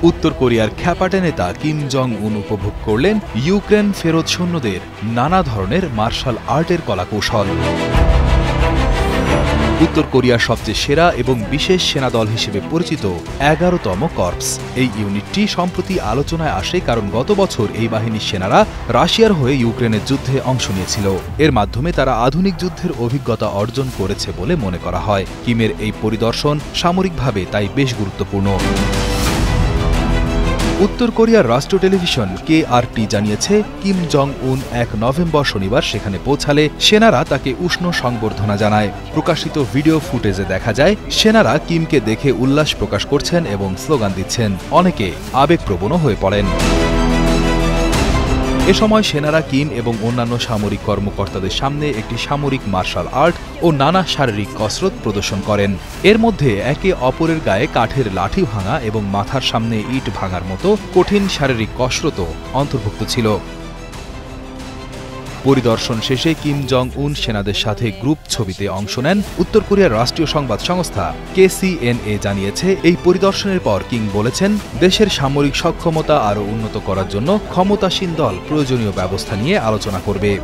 উত্তর কোরিয়ার খ্যাপাটে নেতা কিম জং উন উপভোগ করলেন ইউক্রেন ফেরত সৈন্যদের নানা ধরনের মার্শাল আর্টের কলাকৌশল। উত্তর কোরিয়ার সবচেয়ে সেরা এবং বিশেষ সেনাদল হিসেবে পরিচিত ১১তম কর্পস। এই ইউনিটটি সম্প্রতি আলোচনায় আসে কারণ গত বছর এই বাহিনীর সেনারা রাশিয়ার হয়ে ইউক্রেনের যুদ্ধে অংশ নিয়েছিল। এর মাধ্যমে তারা আধুনিক যুদ্ধের অভিজ্ঞতা অর্জন করেছে বলে মনে করা হয়। কিমের এই পরিদর্শন সামরিকভাবে তাই বেশ গুরুত্বপূর্ণ। উত্তর কোরিয়ার রাষ্ট্র টেলিভিশন KRT জানিয়েছে, কিম জং উন ১ নভেম্বর শনিবার সেখানে পৌঁছালে সেনারা তাকে উষ্ণ সংবর্ধনা জানায়। প্রকাশিত ভিডিও ফুটেজে দেখা যায় সেনারা কিমকে দেখে উল্লাস প্রকাশ করছেন এবং স্লোগান দিচ্ছেন। অনেকে আবেগপ্রবণও হয়ে পড়েন। এ সময় সেনারা কিম এবং অন্যান্য সামরিক কর্মকর্তাদের সামনে একটি সামরিক মার্শাল আর্ট ও নানা শারীরিক কসরত প্রদর্শন করেন। এর মধ্যে একে অপরের গায়ে কাঠের লাঠি ভাঙা এবং মাথার সামনে ইট ভাঙার মতো কঠিন শারীরিক কসরতও অন্তর্ভুক্ত ছিল। পরিদর্শন শেষে কিম জং উন সেনাদের সাথে গ্রুপ ছবিতে অংশ নেন। উত্তর কোরিয়ার রাষ্ট্রীয় সংবাদ সংস্থা KCNA জানিয়েছে, এই পরিদর্শনের পর কিম বলেছেন, দেশের সামরিক সক্ষমতা আরও উন্নত করার জন্য ক্ষমতাসীন দল প্রয়োজনীয় ব্যবস্থা নিয়ে আলোচনা করবে।